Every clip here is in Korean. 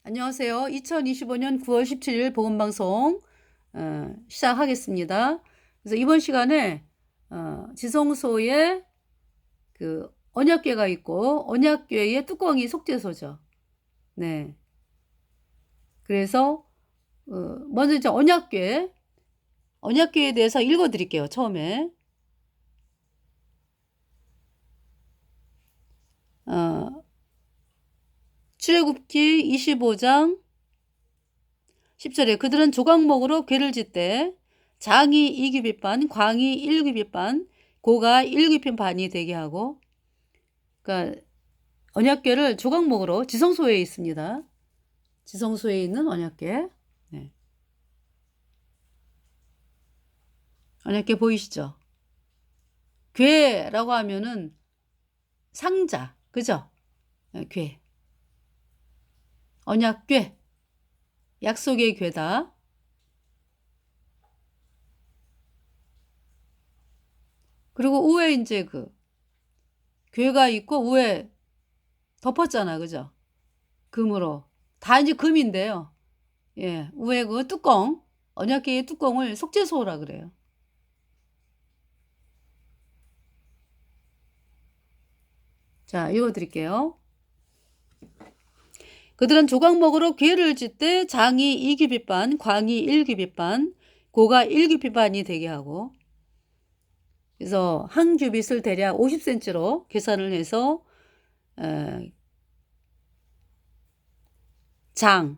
안녕하세요. 2025년 9월 17일 복음방송 시작하겠습니다. 그래서 이번 시간에 지성소에 그 언약궤가 있고 언약궤의 뚜껑이 속죄소죠. 네. 그래서 먼저 이제 언약궤에 대해서 읽어드릴게요. 처음에 출애굽기 25장 10절에 그들은 조각목으로 궤를 짓되 장이 2규빗 반, 광이 1규빗 반, 고가 1규빗 반이 되게 하고, 그러니까 언약궤를 조각목으로 지성소에 있습니다. 지성소에 있는 언약궤. 네. 언약궤 보이시죠? 궤라고 하면은 상자, 그죠? 네, 궤. 언약궤. 약속의 궤다. 그리고 위에 이제 궤가 있고 위에 덮었잖아, 그죠? 금으로. 다 이제 금인데요. 예, 위에 그 뚜껑, 언약궤의 뚜껑을 속죄소라 그래요. 자, 읽어드릴게요. 그들은 조각목으로 궤를 짓되 장이 2규빗 반, 광이 1규빗 반, 고가 1규빗 반이 되게 하고, 그래서 한 규빗을 대략 50cm로 계산을 해서 장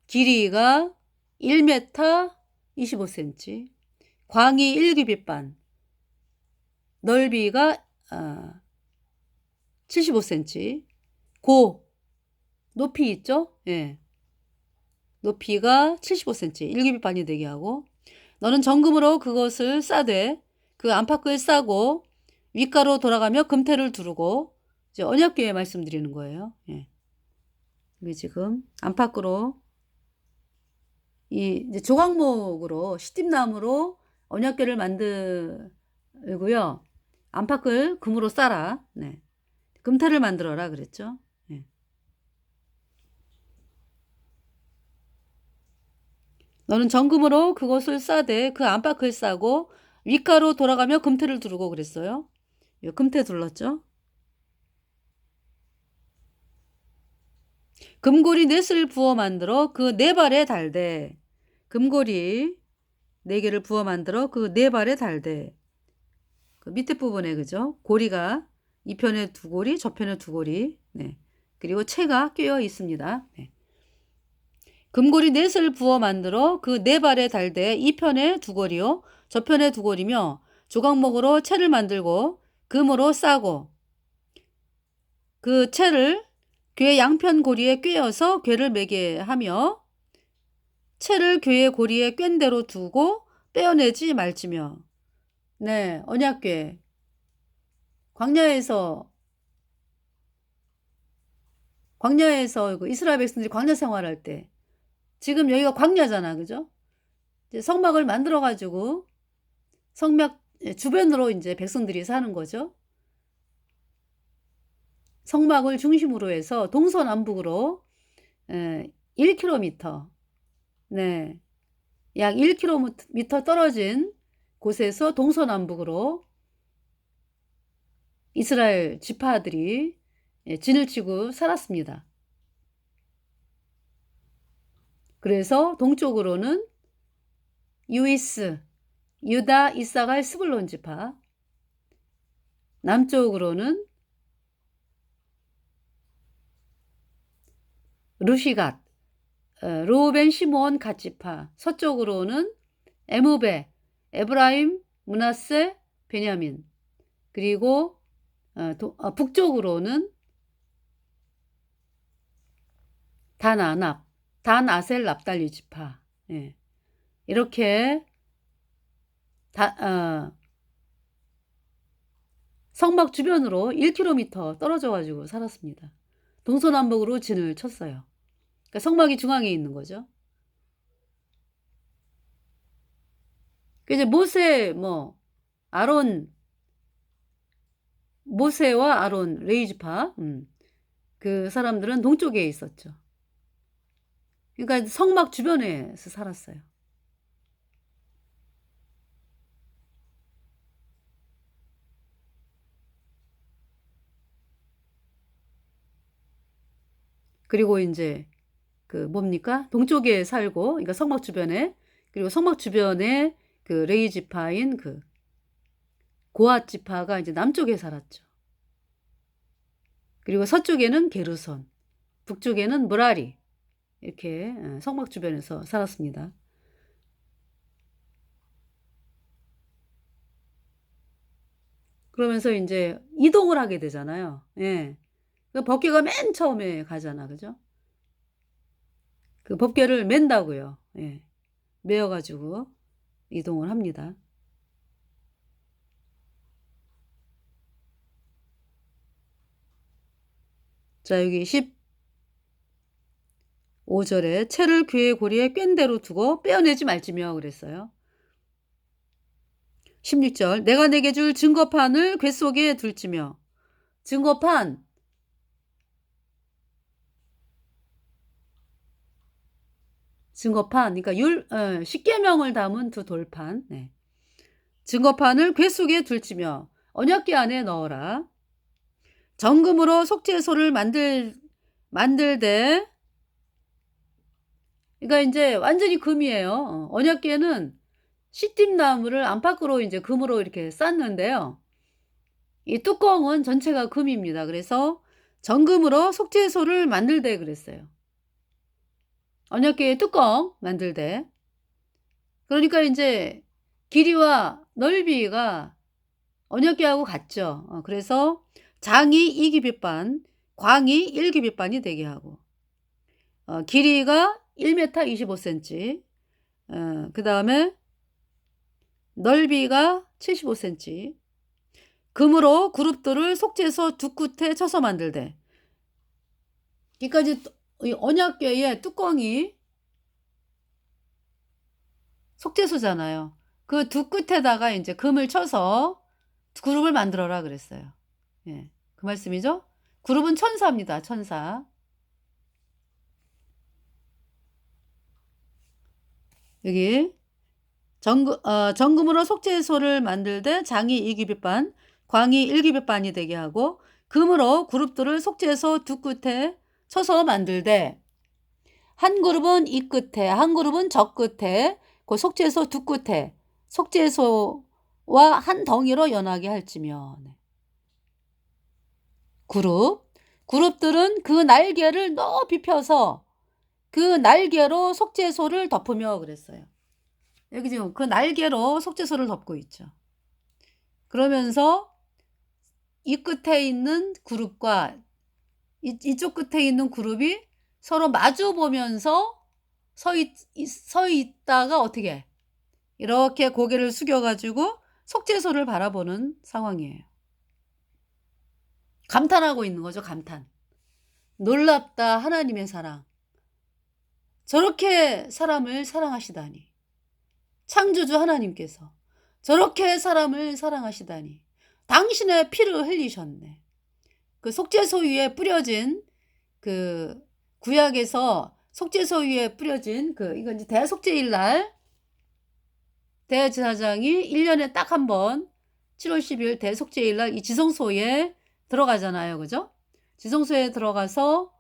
길이가 1m 25cm, 광이 1규빗 반, 넓이가 75cm, 고 높이 있죠? 예. 높이가 75cm, 1규빗 반이 되게 하고, 너는 정금으로 그것을 싸되 그 안팎을 싸고 윗가로 돌아가며 금태를 두르고, 이제 언약궤에 말씀드리는 거예요. 예. 이게 지금 안팎으로 이제 조각목으로 시팀나무로 언약궤를 만들고요. 안팎을 금으로 싸라. 네. 금태를 만들어라 그랬죠. 네. 너는 정금으로 그것을 싸되 그 안팎을 싸고 윗가로 돌아가며 금태를 두르고 그랬어요. 금태 둘렀죠. 금고리 넷을 부어 만들어 그 네 발에 달되, 금고리 네 개를 부어 만들어 그 네 발에 달되, 그 밑에 부분에 그죠? 고리가 이 편에 두 고리, 저 편에 두 고리. 네. 그리고 채가 꿰어 있습니다. 네. 금고리 넷을 부어 만들어 그 네 발에 달되 이 편에 두 고리요, 저 편에 두 고리며 조각목으로 채를 만들고 금으로 싸고 그 채를 궤 양편 고리에 꿰어서 궤를 매게 하며 채를 궤의 고리에 꿰인 대로 두고 떼어내지 말지며. 네, 언약궤. 광야에서 이스라엘 백성들이 광야 생활할 때, 지금 여기가 광야잖아, 그죠? 이제 성막을 만들어 가지고 성막 주변으로 이제 백성들이 사는 거죠. 성막을 중심으로 해서 동서남북으로 1km, 네, 약 1km 떨어진 곳에서 동서남북으로 이스라엘 지파들이 진을 치고 살았습니다. 그래서 동쪽으로는 유이스, 유다, 이사갈, 스불론 지파, 남쪽으로는 루시갓, 르우벤, 시므온, 갓 지파, 서쪽으로는 에무베, 에브라임, 므낫세, 베냐민, 그리고 북쪽으로는 단, 아셀, 납달리 지파. 예. 이렇게 성막 주변으로 1km 떨어져 가지고 살았습니다. 동서남북으로 진을 쳤어요. 그러니까 성막이 중앙에 있는 거죠. 이제 모세와 아론 레이지파, 그 사람들은 동쪽에 있었죠. 그러니까 성막 주변에서 살았어요. 그리고 인제 그 뭡니까? 동쪽에 살고, 그러니까 성막 주변에, 그리고 성막 주변에 그 레위 지파인 그 고핫 지파가 이제 남쪽에 살았죠. 그리고 서쪽에는 게르손, 북쪽에는 므라리, 이렇게 성막 주변에서 살았습니다. 그러면서 인제 이동을 하게 되잖아요. 예. 그 법궤가 맨 처음에 가잖아. 그죠? 그 법궤를 맨다고요. 예. 메어 가지고 이동을 합니다. 자, 여기 15절에 채를 그의 고리에 꿰인 대로 두고 빼어내지 말지며 그랬어요. 16절 내가 내게 줄 증거판을 궤 속에 둘지며. 증거판, 증거판, 그러니까 십계명을 담은 두 돌판. 네. 증거판을 궤 속에 둘지며 언약궤 안에 넣어라. 정금으로 속죄소를 만들되, 그러니까 인제 완전히 금이에요. 언약궤는 시띠나무를 안팎으로 인제 금으로 이렇게 쌌는데요. 이 뚜껑은 전체가 금입니다. 그래서 정금으로 속죄소를 만들되 그랬어요. 언약궤의 뚜껑 만들되. 그러니까 인제 길이와 넓이가 언약궤하고 같죠. 그래서 장이 2규빗반, 광이 1규빗반이 되게 하고, 길이가 1m 25cm, 그다음에 넓이가 75cm. 금으로 그룹들을 속죄소 두 끝에 쳐서 만들되. 그러니까 이제 이 언약궤의 뚜껑이 속죄소잖아요. 그 두 끝에다가 인제 금을 쳐서 그룹을 만들어라 그랬어요. 예. 그 말씀이죠. 그룹은 천사입니다. 천사. 여기 정금으로 속죄소를 만들되 장이 2규빗반, 광이 1규빗반이 되게 하고, 금으로 그룹들을 속죄소 두 끝에 쳐서 만들되, 한 그룹은 이 끝에, 한 그룹은 저 끝에, 그 속죄소 두 끝에 속죄소와 한 덩이로 연하게 할지며. 네. 그룹들은 그 날개를 높이 펴서 그 날개로 속죄소를 덮으며 그랬어요. 여기 지금 그 날개로 속죄소를 덮고 있죠. 그러면서 이 끝에 있는 그룹과 이쪽 끝에 있는 그룹이 서로 마주 보면서 서 있다가 어떻게 이렇게 고개를 숙여 가지고 속죄소를 바라보는 상황이에요. 감탄하고 있는 거죠. 감탄. 놀랍다 하나님의 사랑. 저렇게 사람을 사랑하시다니. 창조주 하나님께서 저렇게 사람을 사랑하시다니. 당신의 피를 흘리셨네. 그 속죄소 위에 뿌려진 그 구약에서 속죄소 위에 뿌려진 이건 이제 대속죄일 날 대제사장이 1년에 딱 한 번 7월 10일 대속죄일 날 이 지성소에 들어가잖아요. 그죠? 지성소에 들어가서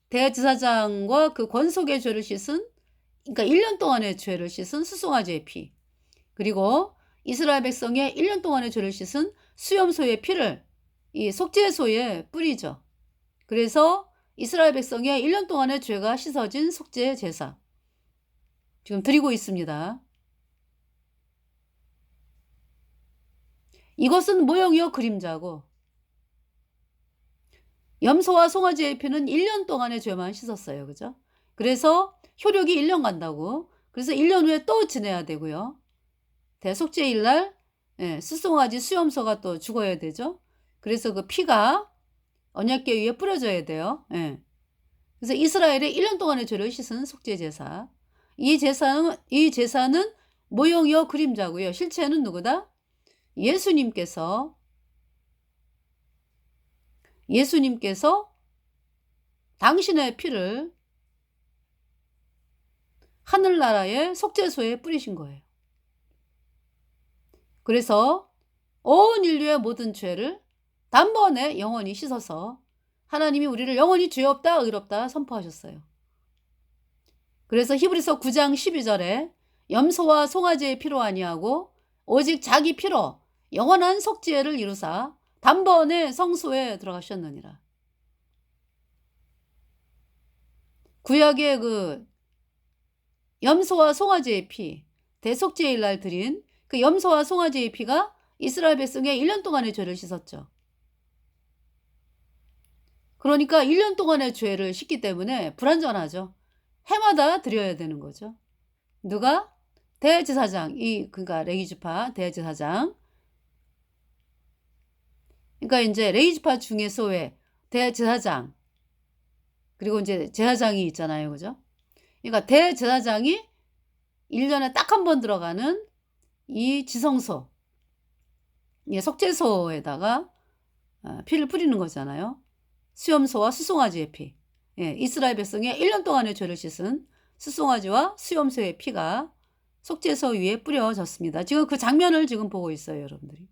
대제사장과 그 권속의 죄를 씻은, 그러니까 1년 동안의 죄를 씻은 수송아지의 피, 그리고 이스라엘 백성의 1년 동안의 죄를 씻은 수염소의 피를 이 속죄소에 뿌리죠. 그래서 이스라엘 백성의 1년 동안의 죄가 씻어진 속죄 제사 지금 드리고 있습니다. 이것은 모형이요 그림자고, 염소와 송아지의 피는 1년 동안의 죄만 씻었어요. 그죠? 그래서 효력이 1년 간다고. 그래서 1년 후에 또 지내야 되고요. 대속죄일 날 수송아지 수염소가 또 죽어야 되죠. 그래서 그 피가 언약궤 위에 뿌려져야 돼요. 예. 그래서 이스라엘의 1년 동안의 죄를 씻은 속죄 제사. 이 제사는 모형이요 그림자고요. 실체는 누구다? 예수님께서 당신의 피를 하늘나라의 속죄소에 뿌리신 거예요. 그래서 온 인류의 모든 죄를 단번에 영원히 씻어서 하나님이 우리를 영원히 죄 없다 의롭다 선포하셨어요. 그래서 히브리서 9장 12절에 염소와 송아지의 피로 아니하고 오직 자기 피로 영원한 속죄를 이루사 단번에 성소에 들어가셨느니라. 구약의 그 염소와 송아지의 피, 대속죄일 날 드린 그 염소와 송아지의 피가 이스라엘 백성의 1년 동안의 죄를 씻었죠. 그러니까 1년 동안의 죄를 씻기 때문에 불완전하죠. 해마다 드려야 되는 거죠. 누가? 대제사장, 그러니까 레위지파 대제사장. 그러니까 이제 레위지파 중에서 왜 대제사장, 그리고 이제 제사장이 있잖아요. 그죠? 그러니까 대제사장이 1년에 딱 한 번 들어가는 이 지성소, 속죄소에다가 피를 뿌리는 거잖아요. 수염소와 수송아지의 피. 이스라엘 백성의 1년 동안의 죄를 씻은 수송아지와 수염소의 피가 속죄소 위에 뿌려졌습니다. 지금 그 장면을 지금 보고 있어요, 여러분들이.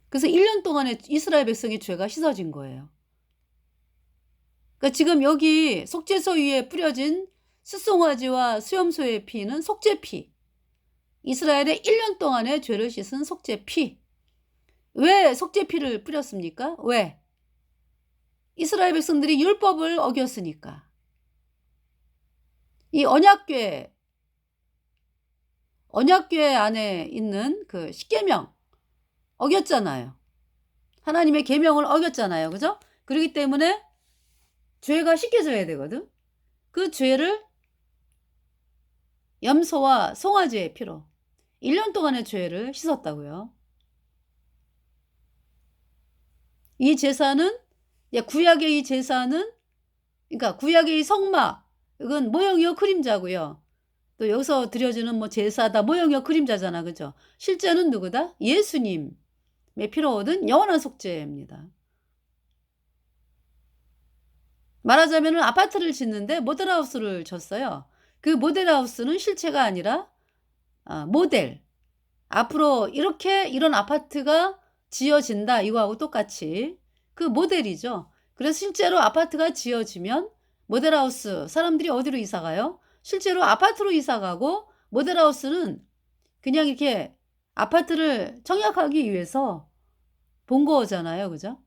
그래서 1년 동안의 이스라엘 백성의 죄가 씻어진 거예요. 그러니까 지금 여기 속죄소 위에 뿌려진 수송아지와 수염소의 피는 속죄피. 이스라엘의 1년 동안의 죄를 씻은 속죄피. 왜 속죄피를 뿌렸습니까? 왜? 이스라엘 백성들이 율법을 어겼으니까. 이 언약궤 안에 있는 그 십계명 어겼잖아요. 하나님의 계명을 어겼잖아요. 그죠? 그렇기 때문에 죄가 씻겨져야 되거든. 그 죄를 염소와 송아지의 피로 1년 동안의 죄를 씻었다고요. 이 제사는, 구약의 이 제사는, 그러니까 구약의 이 성막, 이건 모형이요 그림자고요. 또 여기서 드려지는 뭐 제사다 모형이요 그림자잖아. 그죠? 실제는 누구다? 예수님의 피로 얻은 영원한 속죄입니다. 말하자면 아파트를 짓는데 모델하우스를 졌어요. 그 모델하우스는 실체가 아니라 모델. 앞으로 이렇게 이런 아파트가 지어진다 이거하고 똑같이 그 모델이죠. 그래서 실제로 아파트가 지어지면 모델하우스 사람들이 어디로 이사가요? 실제로 아파트로 이사가고 모델하우스는 그냥 이렇게 아파트를 청약하기 위해서 본 거잖아요. 그죠?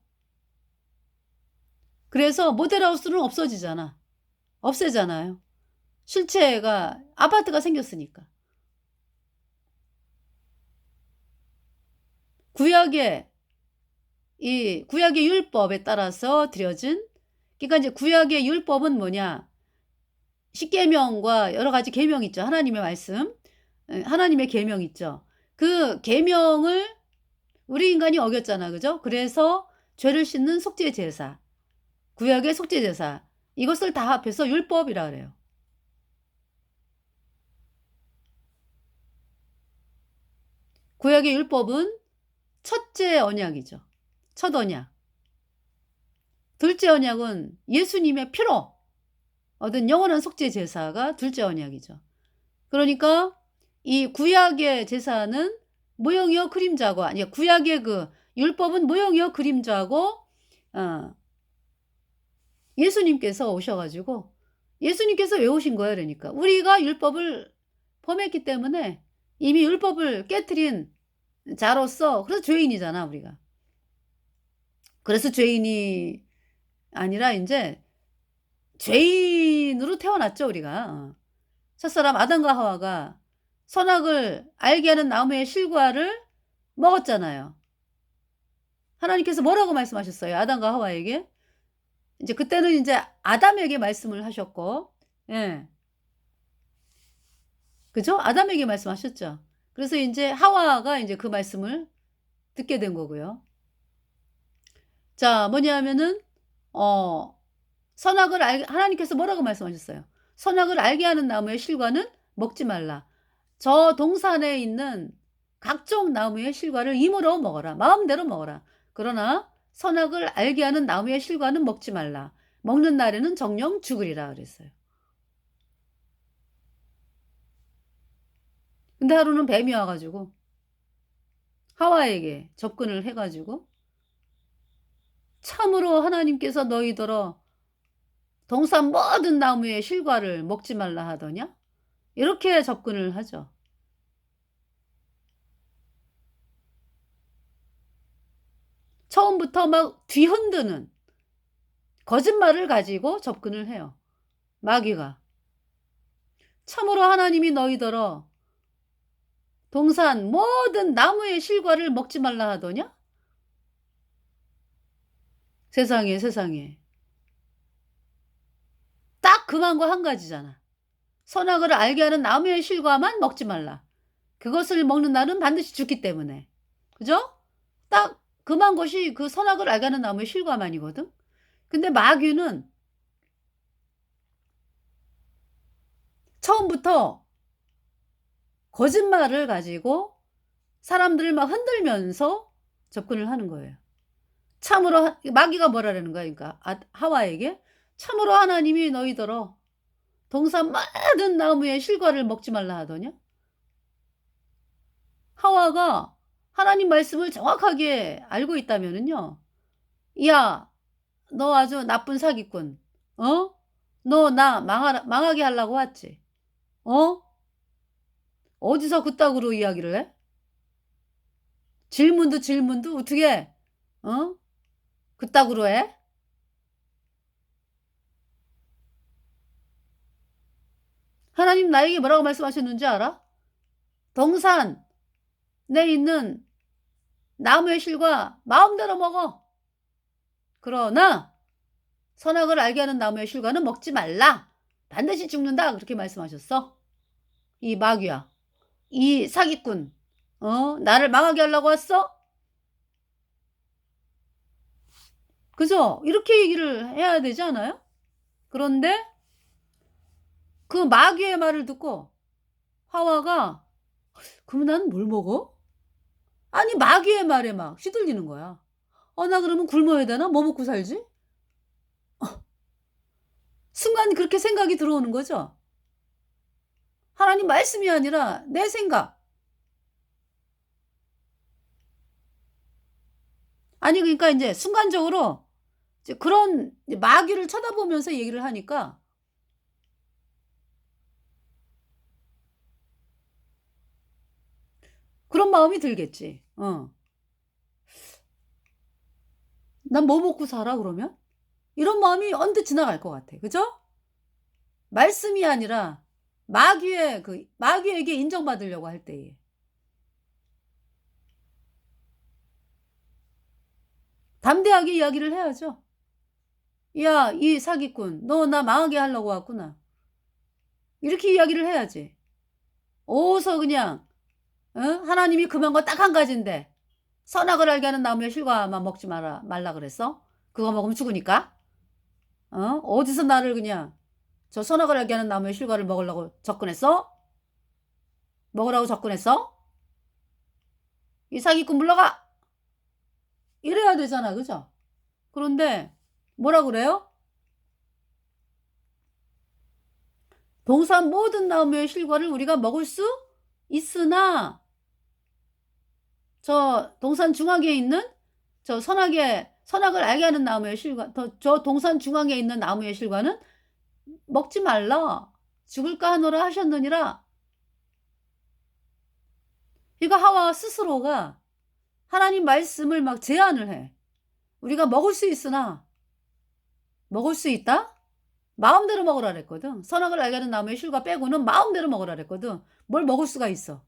그래서 모델하우스는 없어지잖아. 없애잖아요. 실체가 아파트가 생겼으니까. 구약의 율법에 따라서 드려진, 그러니까 이제 구약의 율법은 뭐냐? 십계명과 여러 가지 계명 있죠. 하나님의 말씀, 하나님의 계명 있죠. 그 계명을 우리 인간이 어겼잖아, 그죠? 그래서 죄를 씻는 속죄 제사, 구약의 속죄 제사, 이것을 다 합해서 율법이라 그래요. 구약의 율법은 첫째 언약이죠. 첫 언약. 둘째 언약은 예수님의 피로 얻은 영원한 속죄 제사가 둘째 언약이죠. 그러니까 이 구약의 제사는 모형이요 그림자고, 아니 구약의 그 율법은 모형이요 그림자고, 예수님께서 오셔가지고 예수님께서 왜 오신 거예요? 그러니까 우리가 율법을 범했기 때문에 이미 율법을 깨트린 자로서, 그래서 죄인이잖아 우리가. 그래서 죄인이 아니라 이제 죄인으로 태어났죠 우리가. 첫사람 아담과 하와가 선악을 알게 하는 나무의 실과를 먹었잖아요. 하나님께서 뭐라고 말씀하셨어요? 아담과 하와에게. 이제 그때는 이제 아담에게 말씀을 하셨고, 그죠? 아담에게 말씀하셨죠. 그래서 이제 하와가 이제 그 말씀을 듣게 된 거고요. 자, 뭐냐면은 하나님께서 뭐라고 말씀하셨어요? 선악을 알게 하는 나무의 실과는 먹지 말라. 저 동산에 있는 각종 나무의 실과를 임으로 먹어라. 마음대로 먹어라. 그러나 선악을 알게 하는 나무의 실과는 먹지 말라. 먹는 날에는 정령 죽으리라 그랬어요. 근데 하루는 뱀이 와가지고 하와에게 접근을 해가지고 참으로 하나님께서 너희더러 동산 모든 나무의 실과를 먹지 말라 하더냐? 이렇게 접근을 하죠. 처음부터 막 뒤흔드는 거짓말을 가지고 접근을 해요. 마귀가. 참으로 하나님이 너희더러 동산 모든 나무의 실과를 먹지 말라 하더냐? 세상에 세상에. 딱 그만과 한 가지잖아. 선악을 알게 하는 나무의 실과만 먹지 말라. 그것을 먹는 날은 반드시 죽기 때문에. 그죠? 딱 그만 것이 그 선악을 알게 하는 나무의 실과만이거든. 근데 마귀는 처음부터 거짓말을 가지고 사람들을 막 흔들면서 접근을 하는 거예요. 참으로 마귀가 뭐라는 거야? 그러니까 하와에게 참으로 하나님이 너희더러 동산 모든 나무의 실과를 먹지 말라 하더냐? 하와가 하나님 말씀을 정확하게 알고 있다면은요. 야, 너 아주 나쁜 사기꾼. 어? 너 나 망하게 하려고 왔지. 어? 어디서 그따구로 이야기를 해? 질문도 어떻게 어? 그따구로 해? 하나님 나에게 뭐라고 말씀하셨는지 알아? 동산 내 있는 나무의 실과 마음대로 먹어. 그러나 선악을 알게 하는 나무의 실과는 먹지 말라. 반드시 죽는다. 그렇게 말씀하셨어. 이 마귀야. 이 사기꾼. 나를 망하게 하려고 왔어? 그죠? 이렇게 얘기를 해야 되지 않아요? 그런데 그 마귀의 말을 듣고 하와가 그럼 난 뭘 먹어? 아니 마귀의 말에 막 휘둘리는 거야. 나 그러면 굶어야 되나? 뭐 먹고 살지? 순간 그렇게 생각이 들어오는 거죠. 하나님 말씀이 아니라 내 생각. 아니 그러니까 이제 순간적으로 이제 그런 마귀를 쳐다보면서 얘기를 하니까 그런 마음이 들겠지. 난 뭐 먹고 살아 그러면? 이런 마음이 언뜻 지나갈 것 같아. 그죠? 말씀이 아니라 마귀에게 인정받으려고 할 때에 담대하게 이야기를 해야죠. 야, 이 사기꾼, 너 나 망하게 하려고 왔구나. 이렇게 이야기를 해야지. 어서 그냥 하나님이 금한 거 딱 한 가지인데 선악을 알게 하는 나무의 실과만 먹지 말라 그랬어? 그거 먹으면 죽으니까? 어디서 나를 그냥 저 선악을 알게 하는 나무의 실과를 먹으려고 접근했어? 먹으라고 접근했어? 이 사기꾼 물러가! 이래야 되잖아. 그죠? 그런데 뭐라 그래요? 동산 모든 나무의 실과를 우리가 먹을 수 있으나 저 동산 중앙에 있는 저 선악을 알게 하는 나무의 실과 저 동산 중앙에 있는 나무의 실과는 먹지 말라. 죽을까 하노라 하셨느니라. 이거 하와 스스로가 하나님 말씀을 막 제안을 해. 우리가 먹을 수 있으나 먹을 수 있다? 마음대로 먹으라 그랬거든. 선악을 알게 하는 나무의 실과 빼고는 마음대로 먹으라 그랬거든. 뭘 먹을 수가 있어.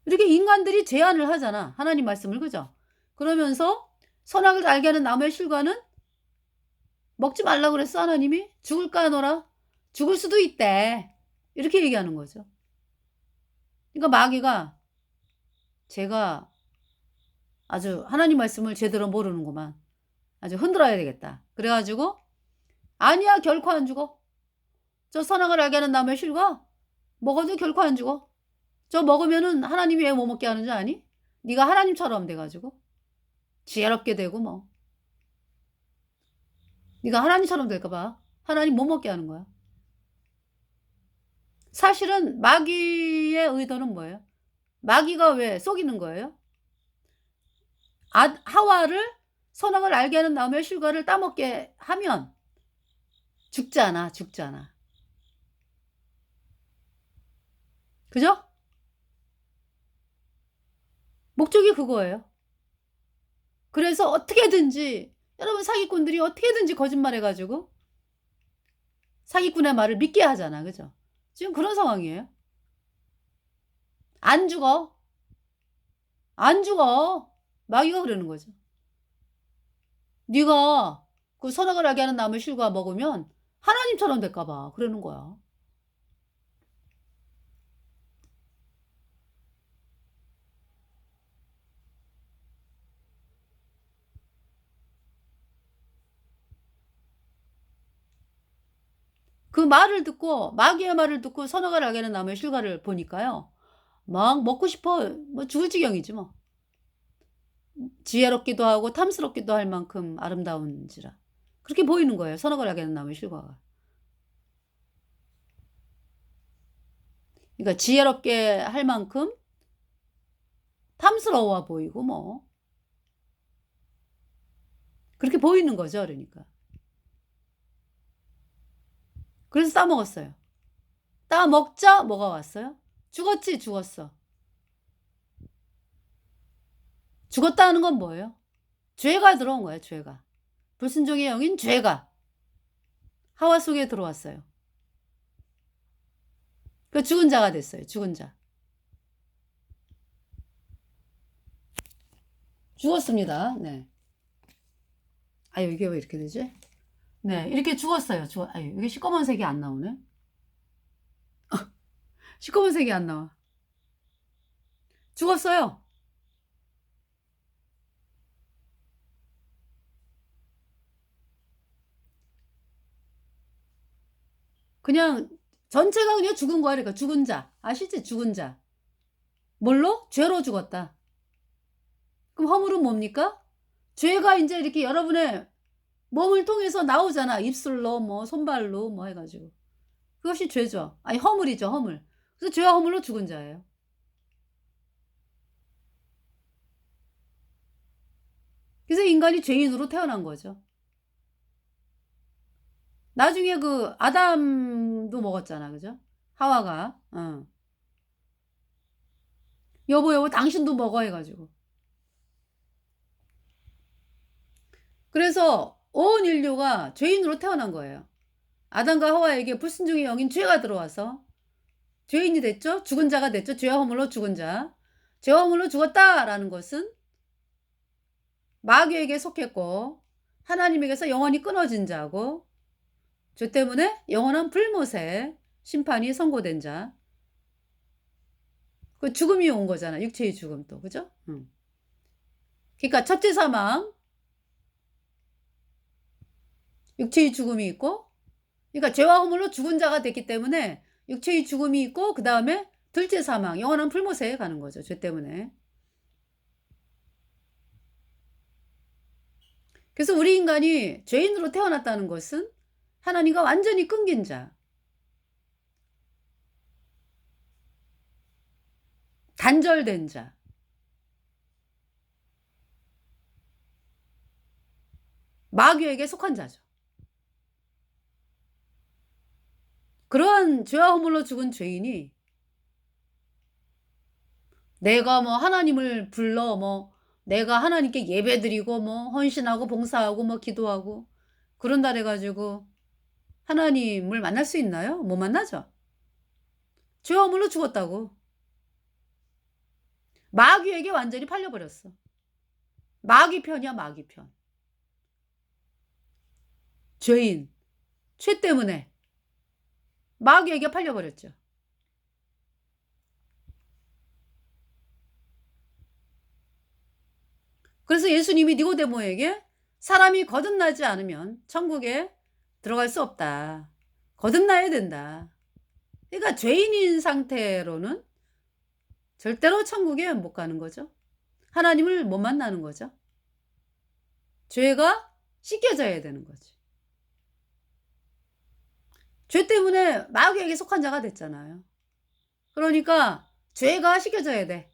이렇게 인간들이 제안을 하잖아. 하나님 말씀을. 그죠? 그러면서 선악을 알게 하는 나무의 실과는 먹지 말라 그랬어. 하나님이. 죽을까 하노라. 죽을 수도 있대. 이렇게 얘기하는 거죠. 그러니까 마귀가 제가 아주 하나님 말씀을 제대로 모르는구만. 아주 흔들어야 되겠다. 그래가지고 아니야 결코 안 죽어. 저 선악을 알게 하는 나무의 실과 먹어도 결코 안 죽어. 저 먹으면은 하나님이 왜 못 먹게 하는 줄 아니? 네가 하나님처럼 돼가지고 지혜롭게 되고 뭐. 네가 하나님처럼 될까 봐 하나님 못 먹게 하는 거야. 사실은 마귀의 의도는 뭐예요? 마귀가 왜 속이는 거예요? 하와를 선악을 알게 하는 나무의 실과를 따먹게 하면 죽잖아, 죽잖아. 그죠? 목적이 그거예요. 그래서 어떻게든지 여러분 사기꾼들이 어떻게든지 거짓말해 가지고 사기꾼의 말을 믿게 하잖아. 그죠? 지금 그런 상황이에요. 안 죽어. 안 죽어. 마귀가 그러는 거죠. 네가 그 선악을 알게 하는 나무의 실과 먹으면 하나님처럼 될까 봐 그러는 거야. 그 말을 듣고 마귀의 말을 듣고 선악을 알게 하는 나무의 실과를 보니까요. 막 먹고 싶어. 뭐 죽을 지경이지 뭐. 지혜롭기도 하고 탐스럽기도 할 만큼 아름다운지라. 그렇게 보이는 거예요. 선악을 알게 하는 나무의 실과가. 그러니까 지혜롭게 할 만큼 탐스러워 보이고 뭐 그렇게 보이는 거죠. 그러니까. 그래서 따먹었어요. 따먹자 뭐가 왔어요? 죽었지, 죽었어. 죽었다는 건 뭐예요? 죄가 들어온 거예요. 죄가. 불순종의 영인 죄가 하와 속에 들어왔어요. 그 죽은 자가 됐어요. 죽은 자. 죽었습니다. 네. 아유, 이게 왜 이렇게 되지? 네, 이렇게 죽었어요. 아유, 이게 시꺼먼 색이 안 나오네. 시꺼먼 색이 안 나와. 죽었어요. 그냥 전체가 그냥 죽은 거야. 그러니까 죽은 자. 아시지? 죽은 자. 뭘로? 죄로 죽었다. 그럼 허물은 뭡니까? 죄가 이제 이렇게 여러분의 몸을 통해서 나오잖아. 입술로 뭐 손발로 뭐 해가지고. 그것이 죄죠. 아니 허물이죠. 허물. 그래서 죄와 허물로 죽은 자예요. 그래서 인간이 죄인으로 태어난 거죠. 나중에 그 아담도 먹었잖아. 그죠? 하와가. 여보 당신도 먹어 해가지고. 그래서 온 인류가 죄인으로 태어난 거예요. 아담과 하와에게 불순종의 영인 죄가 들어와서 죄인이 됐죠. 죽은 자가 됐죠. 죄와 허물로 죽은 자. 죄와 허물로 죽었다라는 것은 마귀에게 속했고 하나님에게서 영원히 끊어진 자고 죄 때문에 영원한 불못에 심판이 선고된 자. 그 죽음이 온 거잖아. 육체의 죽음도. 그죠? 그러니까 첫째 사망, 육체의 죽음이 있고, 그러니까 죄와 허물로 죽은 자가 됐기 때문에 육체의 죽음이 있고, 그 다음에 둘째 사망, 영원한 불못에 가는 거죠. 죄 때문에. 그래서 우리 인간이 죄인으로 태어났다는 것은 하나님과 완전히 끊긴 자, 단절된 자, 마귀에게 속한 자죠. 그러한 죄와 허물로 죽은 죄인이 내가 뭐 하나님을 불러 뭐 내가 하나님께 예배드리고 뭐 헌신하고 봉사하고 뭐 기도하고 그런다 해가지고 하나님을 만날 수 있나요? 못 만나죠. 죄와 허물로 죽었다고. 마귀에게 완전히 팔려버렸어. 마귀 편이야, 마귀 편. 죄인, 죄 때문에 마귀에게 팔려버렸죠. 그래서 예수님이 니고데모에게 사람이 거듭나지 않으면 천국에 들어갈 수 없다. 거듭나야 된다. 그러니까 죄인인 상태로는 절대로 천국에 못 가는 거죠. 하나님을 못 만나는 거죠. 죄가 씻겨져야 되는 거지. 죄 때문에 마귀에게 속한 자가 됐잖아요. 그러니까 죄가 씻겨져야 돼.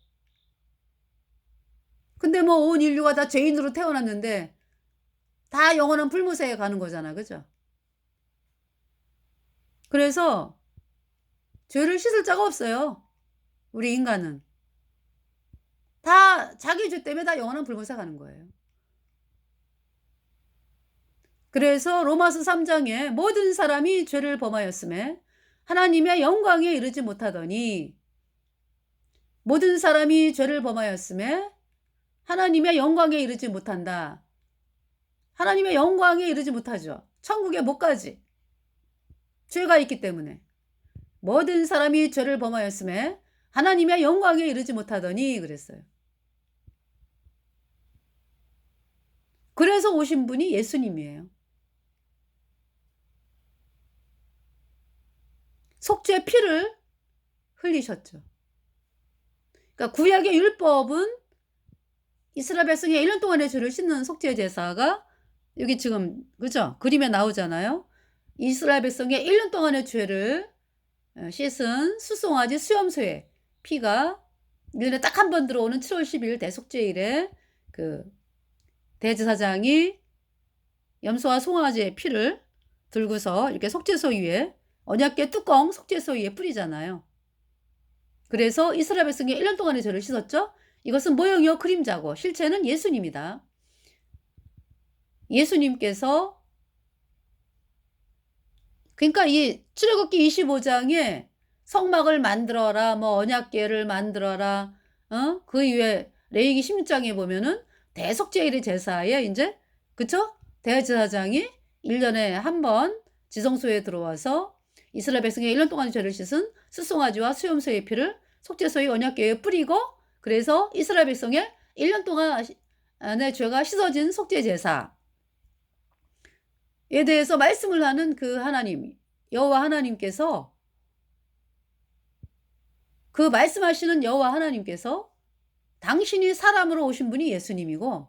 근데 뭐 온 인류가 다 죄인으로 태어났는데 다 영원한 불못에 가는 거잖아. 그죠? 그래서 죄를 씻을 자가 없어요. 우리 인간은. 다 자기 죄 때문에 다 영원한 불못에 가는 거예요. 그래서 로마서 3장에 모든 사람이 죄를 범하였음에 하나님의 영광에 이르지 못하더니, 모든 사람이 죄를 범하였음에 하나님의 영광에 이르지 못한다. 하나님의 영광에 이르지 못하죠. 천국에 못 가지. 죄가 있기 때문에. 모든 사람이 죄를 범하였음에 하나님의 영광에 이르지 못하더니 그랬어요. 그래서 오신 분이 예수님이에요. 속죄 피를 흘리셨죠. 그러니까 구약의 율법은 이스라엘 백성의 1년 동안의 죄를 씻는 속죄 제사가 여기 지금 그죠? 그림에 나오잖아요. 이스라엘 백성의 1년 동안의 죄를 씻은 수송아지 수염소의 피가 1년에 딱 한 번 들어오는 7월 10일 대속죄일에 그 대제사장이 염소와 송아지의 피를 들고서 이렇게 속죄소 위에, 언약궤 뚜껑 속죄소 위에 뿌리잖아요. 그래서 이스라엘 백성의 1년 동안의 죄를 씻었죠. 이것은 모형이요 그림자고 실체는 예수님이다. 예수님께서, 그러니까 이 출애굽기 25장에 성막을 만들어라, 뭐 언약궤를 만들어라, 그 이후에 레위기 16장에 보면은 대속죄일의 제사에 이제, 그쵸? 대제사장이 1년에 한 번 지성소에 들어와서 이스라엘 백성의 1년 동안 죄를 씻은 수송아지와 수염소의 피를 속죄소의 언약궤에 뿌리고, 그래서 이스라엘 백성의 1년 동안의 죄가 씻어진 속죄 제사에 대해서 말씀을 하는 그 하나님, 여호와 하나님께서, 그 말씀하시는 여호와 하나님께서 당신이 사람으로 오신 분이 예수님이고,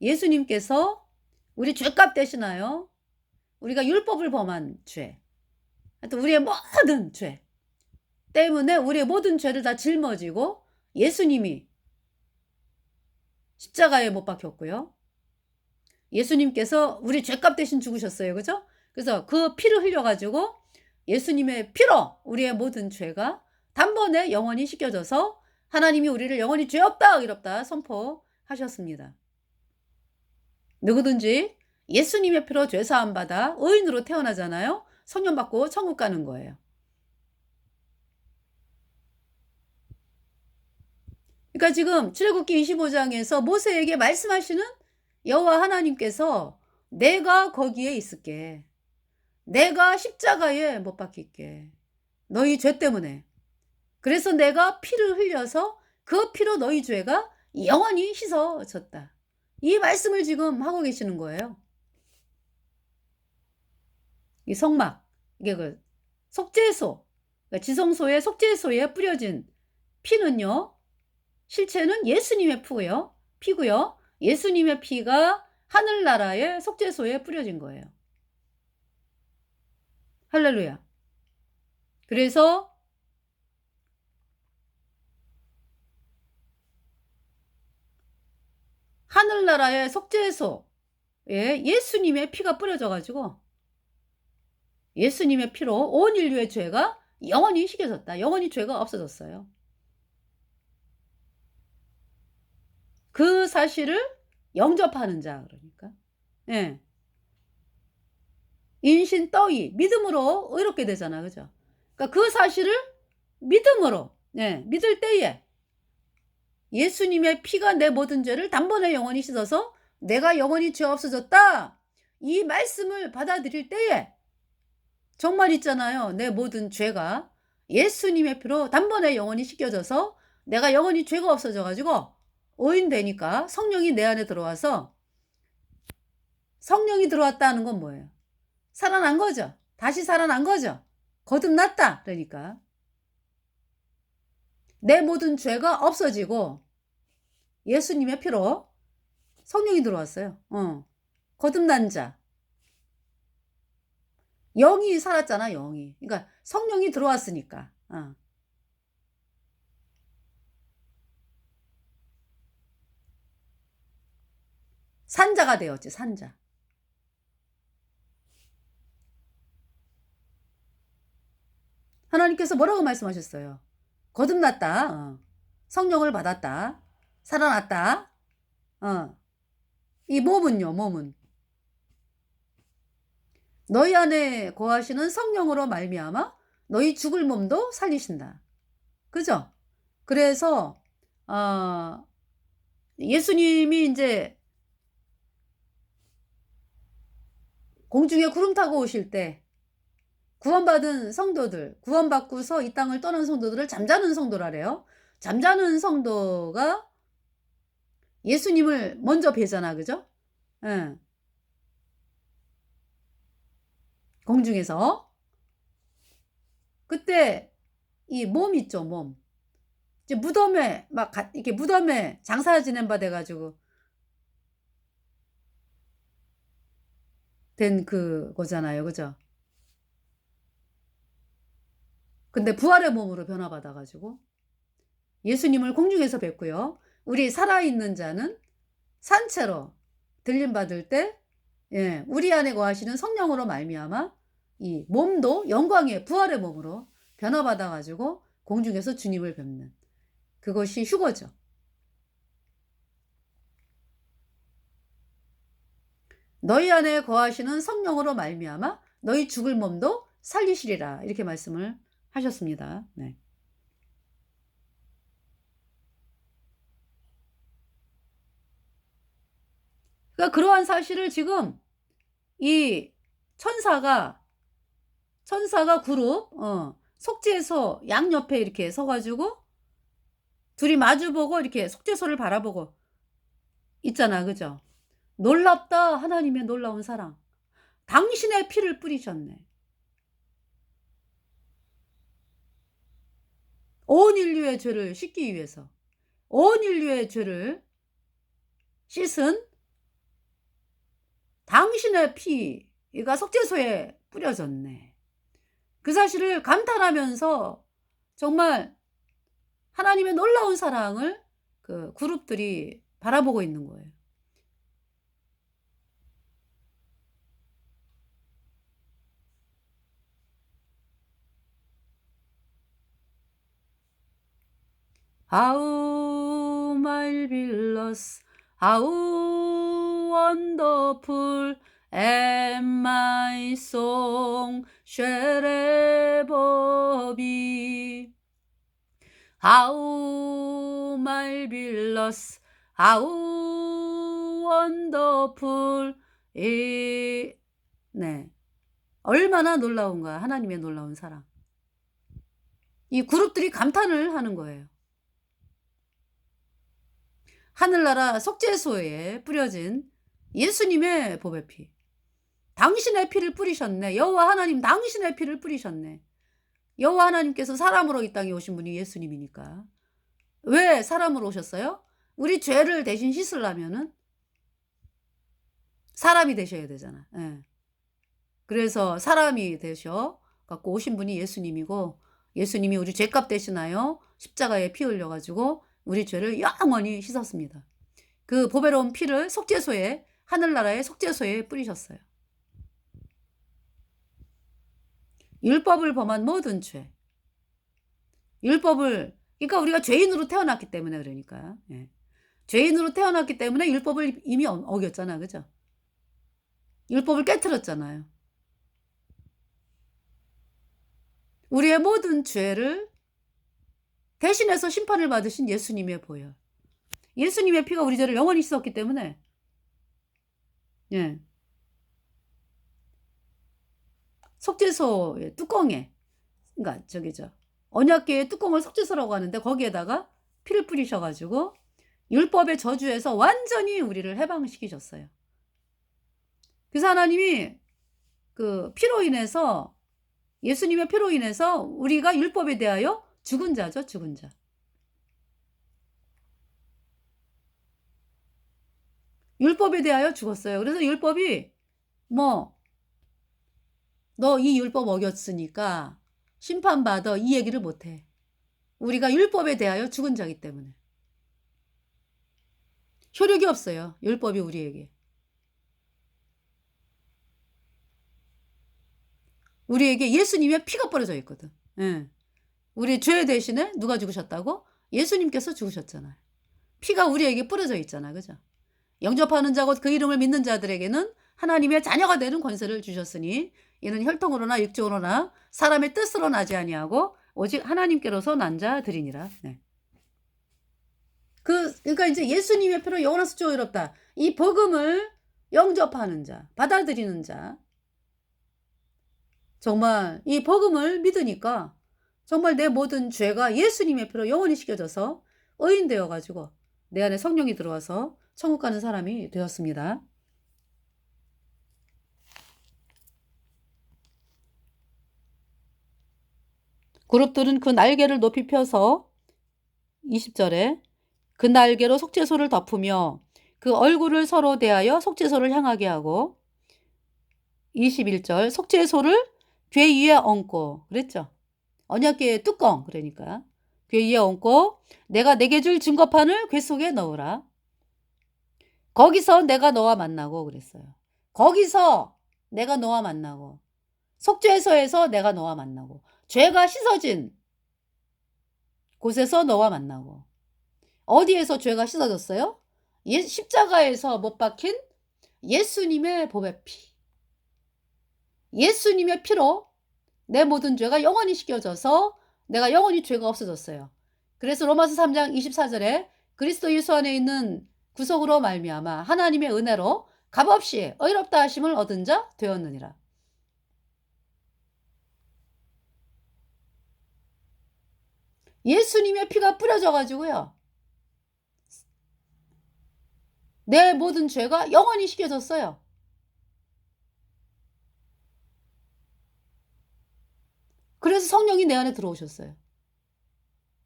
예수님께서 우리 죄값 대신하여 우리가 율법을 범한 죄, 하여튼 우리의 모든 죄 때문에 우리의 모든 죄를 다 짊어지고 예수님이 십자가에 못 박혔고요. 예수님께서 우리 죄값 대신 죽으셨어요. 그죠? 그래서 그 피를 흘려가지고 예수님의 피로 우리의 모든 죄가 단번에 영원히 씻겨져서 하나님이 우리를 영원히 죄 없다 의롭다 선포하셨습니다. 누구든지 예수님의 피로 죄 사함 받아 의인으로 태어나잖아요. 성령 받고 천국 가는 거예요. 그러니까 지금 출애굽기 25장에서 모세에게 말씀하시는 여호와 하나님께서 내가 거기에 있을게. 내가 십자가에 못 박힐게. 너희 죄 때문에. 그래서 내가 피를 흘려서 그 피로 너희 죄가 영원히 씻어졌다. 이 말씀을 지금 하고 계시는 거예요. 이 성막, 이게 그 속죄소, 그러니까 지성소의 속죄소에 뿌려진 피는요, 실체는 예수님의 피고요. 예수님의 피가 하늘나라의 속죄소에 뿌려진 거예요. 할렐루야. 그래서 하늘나라의 속죄소에 예수님의 피가 뿌려져가지고 예수님의 피로 온 인류의 죄가 영원히 씻겨졌다. 영원히 죄가 없어졌어요. 그 사실을 영접하는 자, 그러니까. 예. 인신 떠이 믿음으로 의롭게 되잖아. 그죠? 그러니까 그 사실을 믿음으로, 믿을 때에 예수님의 피가 내 모든 죄를 단번에 영원히 씻어서 내가 영원히 죄 없어졌다. 이 말씀을 받아들일 때에 정말 있잖아요. 내 모든 죄가 예수님의 피로 단번에 영원히 씻겨져서 내가 영원히 죄가 없어져가지고 의인 되니까 성령이 내 안에 들어와서, 성령이 들어왔다는 건 뭐예요? 살아난 거죠. 다시 살아난 거죠. 거듭났다. 그러니까 내 모든 죄가 없어지고 예수님의 피로 성령이 들어왔어요. 거듭난 자. 영이 살았잖아, 영이. 그러니까 성령이 들어왔으니까. 산자가 되었지, 산자. 하나님께서 뭐라고 말씀하셨어요? 거듭났다. 성령을 받았다. 살아났다. 이 몸은요, 몸은 너희 안에 거하시는 성령으로 말미암아 너희 죽을 몸도 살리신다. 그죠? 그래서 예수님이 이제 공중에 구름 타고 오실 때 구원받은 성도들, 구원받고서 이 땅을 떠난 성도들을 잠자는 성도라래요. 잠자는 성도가 예수님을 먼저 뵈잖아, 그죠? 예. 공중에서. 그때 이 몸 있죠, 몸. 이제 무덤에 막 이렇게 무덤에 장사 지낸 바 돼가지고 된 그거잖아요, 그죠? 근데 부활의 몸으로 변화받아가지고 예수님을 공중에서 뵙고요. 우리 살아있는 자는 산채로 들림 받을 때, 예, 우리 안에 거하시는 성령으로 말미암아 이 몸도 영광의 부활의 몸으로 변화받아가지고 공중에서 주님을 뵙는 그것이 휴거죠. 너희 안에 거하시는 성령으로 말미암아 너희 죽을 몸도 살리시리라 이렇게 말씀을 하셨습니다. 네. 그러니까 그러한 사실을 지금 이 천사가 그룹 속죄소 양옆에 이렇게 서가지고 둘이 마주보고 이렇게 속죄소를 바라보고 있잖아, 그죠? 놀랍다 하나님의 놀라운 사랑. 당신의 피를 뿌리셨네. 온 인류의 죄를 씻기 위해서 온 인류의 죄를 씻은 당신의 피가 속죄소에 뿌려졌네. 그 사실을 감탄하면서 정말 하나님의 놀라운 사랑을 그 그룹들이 바라보고 있는 거예요. How marvelous, how wonderful, and my song shall ever be. How marvelous, how wonderful, 네. 얼마나 놀라운가, 하나님의 놀라운 사랑. 이 그룹들이 감탄을 하는 거예요. 하늘나라 속죄소에 뿌려진 예수님의 보배 피. 당신의 피를 뿌리셨네. 여호와 하나님 당신의 피를 뿌리셨네. 여호와 하나님께서 사람으로 이 땅에 오신 분이 예수님이니까. 왜 사람으로 오셨어요? 우리 죄를 대신 씻으려면은 사람이 되셔야 되잖아. 예. 그래서 사람이 되셔 갖고 오신 분이 예수님이고 예수님이 우리 죄값 대신하여 십자가에 피 흘려가지고 우리 죄를 영원히 씻었습니다. 그 보배로운 피를 속죄소에 하늘나라의 속죄소에 뿌리셨어요. 율법을 범한 모든 죄. 율법을 그러니까 우리가 죄인으로 태어났기 때문에 그러니까. 예. 죄인으로 태어났기 때문에 율법을 이미 어겼잖아. 그죠? 율법을 깨트렸잖아요. 우리의 모든 죄를 대신해서 심판을 받으신 예수님의 보혈. 예수님의 피가 우리 죄를 영원히 씻었기 때문에 예. 속죄소의 뚜껑에 그러니까 언약궤의 뚜껑을 속죄소라고 하는데 거기에다가 피를 뿌리셔가지고 율법의 저주에서 완전히 우리를 해방시키셨어요. 그래서 하나님이 그 피로 인해서 예수님의 피로 인해서 우리가 율법에 대하여 죽은 자죠. 죽은 자. 율법에 대하여 죽었어요. 그래서 율법이 너 이 율법 어겼으니까 심판받아. 이 얘기를 못 해. 우리가 율법에 대하여 죽은 자이기 때문에. 효력이 없어요. 율법이 우리에게. 우리에게 예수님의 피가 뿌려져 있거든. 예. 우리 죄 대신에 누가 죽으셨다고? 예수님께서 죽으셨잖아요. 피가 우리에게 뿌려져 있잖아. 그죠? 영접하는 자고 그 이름을 믿는 자들에게는 하나님의 자녀가 되는 권세를 주셨으니 이는 혈통으로나 육적으로나 사람의 뜻으로 나지 아니하고 오직 하나님께로서 난 자들이니라. 네. 그러니까 이제 예수님의 피로 영원한 수초가 이롭다. 이 복음을 영접하는 자, 받아들이는 자, 정말 이 복음을 믿으니까 정말 내 모든 죄가 예수님의 피로 영원히 씻겨져서 의인 되어가지고 내 안에 성령이 들어와서 천국 가는 사람이 되었습니다. 그룹들은 그 날개를 높이 펴서 20절에 그 날개로 속죄소를 덮으며 그 얼굴을 서로 대하여 속죄소를 향하게 하고 21절 속죄소를 궤 위에 얹고 그랬죠. 언약궤의 뚜껑 그러니까 궤 위에 얹고 내가 내게 줄 증거판을 궤 속에 넣으라. 거기서 내가 너와 만나고 그랬어요. 거기서 내가 너와 만나고 속죄소에서 내가 너와 만나고 죄가 씻어진 곳에서 너와 만나고 어디에서 죄가 씻어졌어요? 십자가에서 못 박힌 예수님의 보배 피. 예수님의 피로 내 모든 죄가 영원히 씻겨져서 내가 영원히 죄가 없어졌어요. 그래서 로마서 3장 24절에 그리스도 예수 안에 있는 구속으로 말미암아 하나님의 은혜로 값없이 의롭다 하심을 얻은 자 되었느니라. 예수님의 피가 뿌려져 가지고요. 내 모든 죄가 영원히 씻겨졌어요. 그래서 성령이 내 안에 들어오셨어요.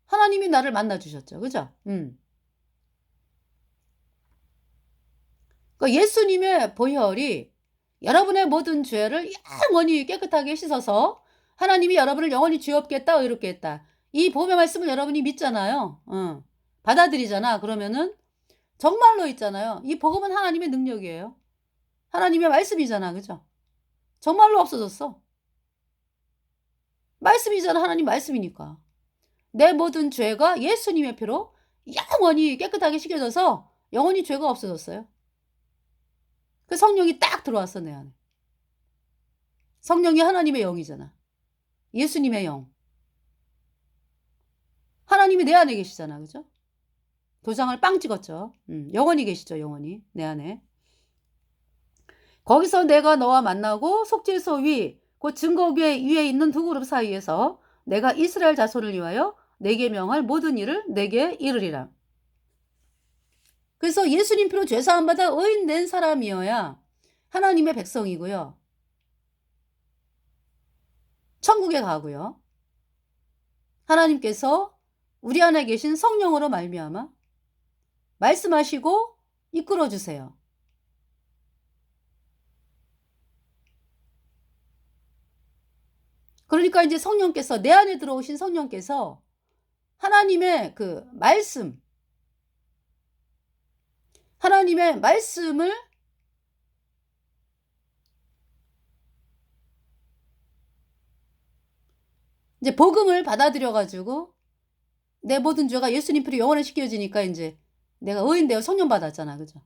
하나님이 나를 만나 주셨죠. 그죠? 그러니까 예수님의 보혈이 여러분의 모든 죄를 영원히 깨끗하게 씻어서 하나님이 여러분을 영원히 죄 없게 했다, 의롭게 했다. 이 복음의 말씀을 여러분이 믿잖아요. 받아들이잖아. 그러면은 정말로 있잖아요. 이 복음은 하나님의 능력이에요. 하나님의 말씀이잖아. 그죠? 정말로 없어졌어. 말씀이잖아. 하나님 말씀이니까. 내 모든 죄가 예수님의 피로 영원히 깨끗하게 씻겨져서 영원히 죄가 없어졌어요. 그 성령이 딱 들어왔어, 내 안에. 성령이 하나님의 영이잖아. 예수님의 영. 하나님이 내 안에 계시잖아. 그죠? 도장을 빵 찍었죠. 영원히 계시죠. 영원히 내 안에. 거기서 내가 너와 만나고 속죄소 위, 그 증거궤 위에 있는 두 그룹 사이에서 내가 이스라엘 자손을 위하여 내게 명할 모든 일을 내게 이르리라. 그래서 예수님 피로 죄사함 받아 의인 된 사람이어야 하나님의 백성이고요. 천국에 가고요. 하나님께서 우리 안에 계신 성령으로 말미암아 말씀하시고 이끌어 주세요. 그러니까 이제 성령께서 내 안에 들어오신 성령께서 하나님의 그 말씀, 하나님의 말씀을 이제 복음을 받아들여 가지고 내 모든 죄가 예수님 피로 영원히 씻겨지니까 이제 내가 의인 되어 성령 받았잖아. 그죠?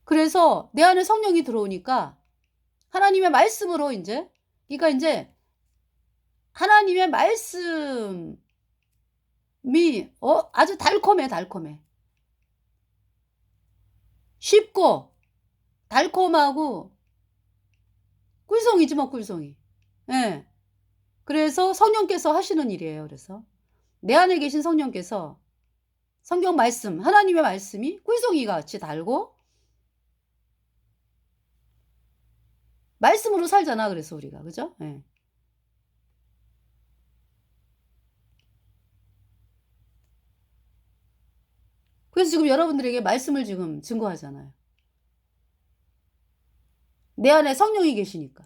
그래서 내 안에 성령이 들어오니까 하나님의 말씀으로 이제 그러니까 이제 하나님의 말씀이 아주 달콤해. 쉽고 달콤하고 꿀송이지 뭐 꿀송이. 예. 그래서 성령께서 하시는 일이에요. 그래서 내 안에 계신 성령께서 성경 말씀, 하나님의 말씀이 꿀송이 같이 달고 말씀으로 살잖아. 그래서 우리가 그죠? 예. 그래서 지금 여러분들에게 말씀을 지금 증거하잖아요. 내 안에 성령이 계시니까.